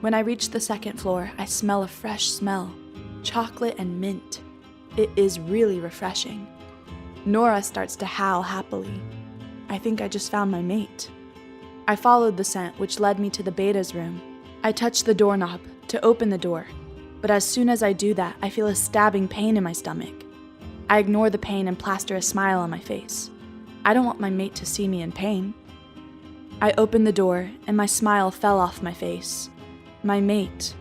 When I reach the second floor, I smell a fresh smell, chocolate and mint. It is really refreshing. Nora starts to howl happily. I think I just found my mate. I followed the scent, which led me to the beta's room. I touch the doorknob to open the door, but as soon as I do that, I feel a stabbing pain in my stomach. I ignore the pain and plaster a smile on my face. I don't want my mate to see me in pain. I opened the door, and my smile fell off my face. My mate,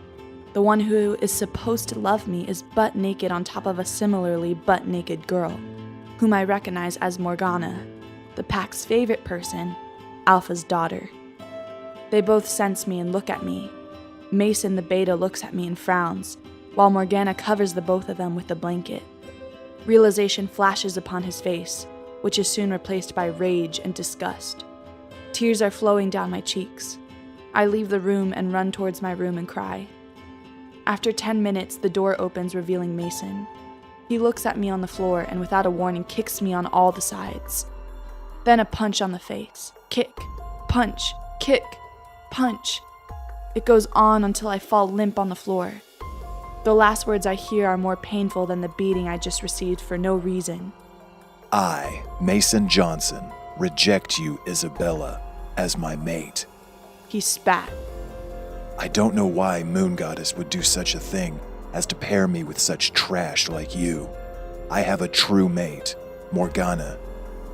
the one who is supposed to love me, is butt naked on top of a similarly butt naked girl, whom I recognize as Morgana, the pack's favorite person, Alpha's daughter. They both sense me and look at me. Mason, the beta, looks at me and frowns, while Morgana covers the both of them with a blanket. Realization flashes upon his face, which is soon replaced by rage and disgust. Tears are flowing down my cheeks. I leave the room and run towards my room and cry. After 10 minutes, the door opens, revealing Mason. He looks at me on the floor and without a warning kicks me on all the sides. Then a punch on the face. Kick, punch, kick, punch. It goes on until I fall limp on the floor. The last words I hear are more painful than the beating I just received for no reason. I, Mason Johnson, reject you, Isabella, as my mate. He spat. I don't know why Moon Goddess would do such a thing as to pair me with such trash like you. I have a true mate, Morgana.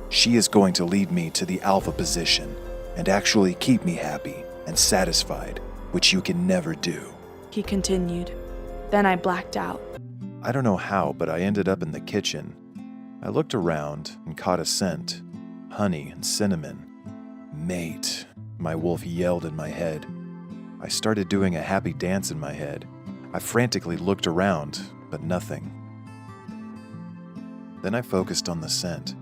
She is going to lead me to the alpha position and actually keep me happy and satisfied, which you can never do. He continued. Then I blacked out. I don't know how, but I ended up in the kitchen. I looked around and caught a scent, honey and cinnamon. Mate, my wolf yelled in my head. I started doing a happy dance in my head. I frantically looked around, but nothing. Then I focused on the scent.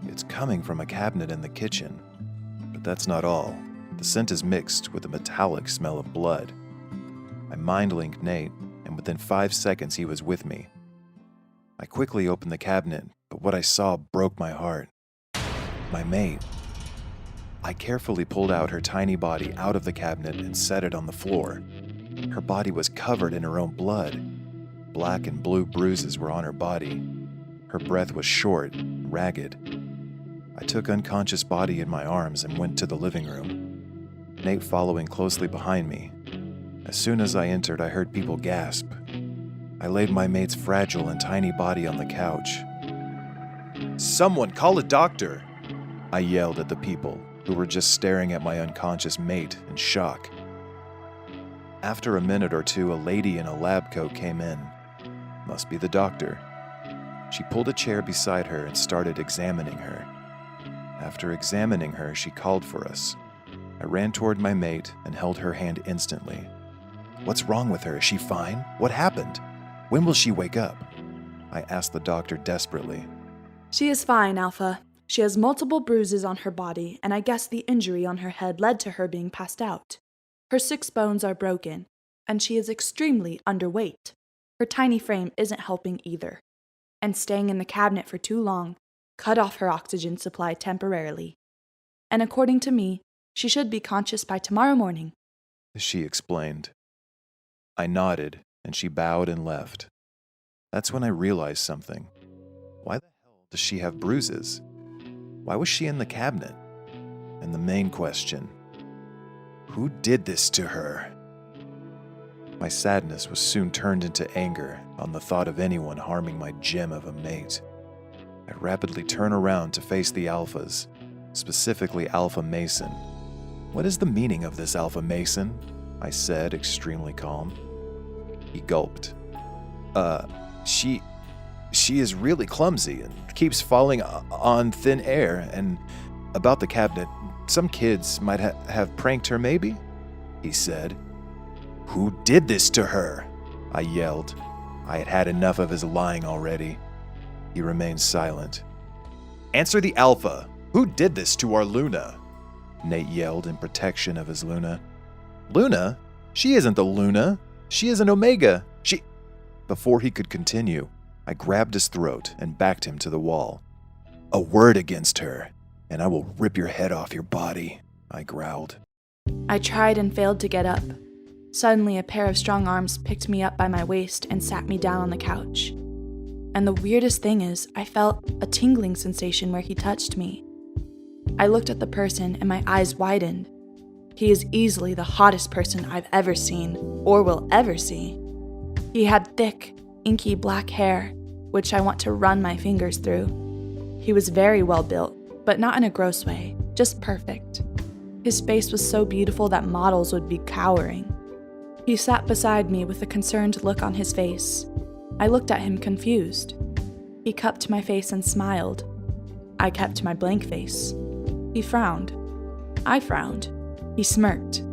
It's coming from a cabinet in the kitchen. But that's not all. The scent is mixed with a metallic smell of blood. I mind-linked Nate, and within 5 seconds he was with me. I quickly opened the cabinet, but what I saw broke my heart. My mate. I carefully pulled out her tiny body out of the cabinet and set it on the floor. Her body was covered in her own blood. Black and blue bruises were on her body. Her breath was short, ragged. I took unconscious body in my arms and went to the living room, Nate following closely behind me. As soon as I entered, I heard people gasp. I laid my mate's fragile and tiny body on the couch. "Someone call a doctor!" I yelled at the people, who were just staring at my unconscious mate in shock. After a minute or two, a lady in a lab coat came in. Must be the doctor. She pulled a chair beside her and started examining her. After examining her, she called for us. I ran toward my mate and held her hand instantly. "What's wrong with her? Is she fine? What happened? When will she wake up?" I asked the doctor desperately. She is fine, Alpha. She has multiple bruises on her body, and I guess the injury on her head led to her being passed out. Her 6 bones are broken, and she is extremely underweight. Her tiny frame isn't helping either, and staying in the cabinet for too long cut off her oxygen supply temporarily. And according to me, she should be conscious by tomorrow morning, she explained. I nodded, and she bowed and left. That's when I realized something. Why the hell does she have bruises? Why was she in the cabinet? And the main question, who did this to her? My sadness was soon turned into anger on the thought of anyone harming my gem of a mate. I rapidly turn around to face the alphas, specifically Alpha Mason. "What is the meaning of this, Alpha Mason?" I said, extremely calm. He gulped. She is really clumsy and keeps falling on thin air, and about the cabinet, some kids might have pranked her maybe?" he said. "Who did this to her?" I yelled. I had had enough of his lying already. He remained silent. "Answer the Alpha! Who did this to our Luna?" Nate yelled in protection of his Luna. "Luna? She isn't the Luna. She is an Omega. Before he could continue, I grabbed his throat and backed him to the wall. "A word against her, and I will rip your head off your body," I growled. I tried and failed to get up. Suddenly, a pair of strong arms picked me up by my waist and sat me down on the couch. And the weirdest thing is, I felt a tingling sensation where he touched me. I looked at the person and my eyes widened. He is easily the hottest person I've ever seen, or will ever see. He had thick, inky black hair, which I want to run my fingers through. He was very well built, but not in a gross way, just perfect. His face was so beautiful that models would be cowering. He sat beside me with a concerned look on his face. I looked at him confused. He cupped my face and smiled. I kept my blank face. He frowned. I frowned. He smirked.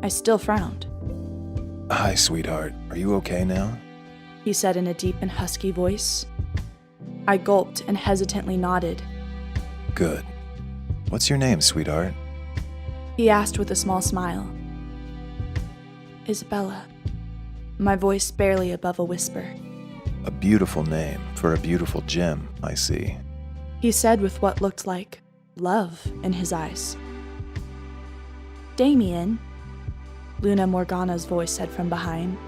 I still frowned. Hi, sweetheart. Are you okay now? He said in a deep and husky voice. I gulped and hesitantly nodded. Good. What's your name, sweetheart? He asked with a small smile. Isabella. My voice barely above a whisper. A beautiful name for a beautiful gem, I see. He said with what looked like love in his eyes. Damien, Luna Morgana's voice said from behind.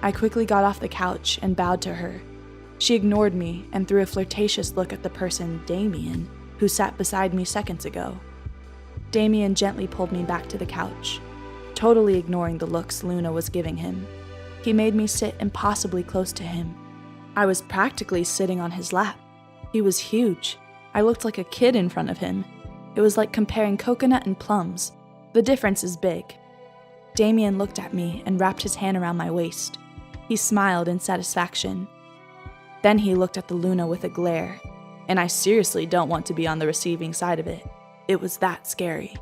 I quickly got off the couch and bowed to her. She ignored me and threw a flirtatious look at the person, Damien, who sat beside me seconds ago. Damien gently pulled me back to the couch, totally ignoring the looks Luna was giving him. He made me sit impossibly close to him. I was practically sitting on his lap. He was huge. I looked like a kid in front of him. It was like comparing coconut and plums. The difference is big. Damien looked at me and wrapped his hand around my waist. He smiled in satisfaction. Then he looked at the Luna with a glare, and I seriously don't want to be on the receiving side of it. It was that scary.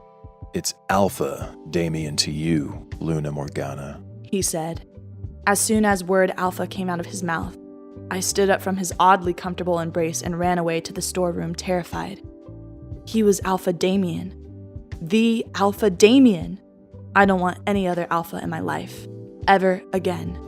It's Alpha, Damien, to you, Luna Morgana, he said. As soon as word Alpha came out of his mouth, I stood up from his oddly comfortable embrace and ran away to the storeroom, terrified. He was Alpha Damien. The Alpha Damien. I don't want any other Alpha in my life, ever again.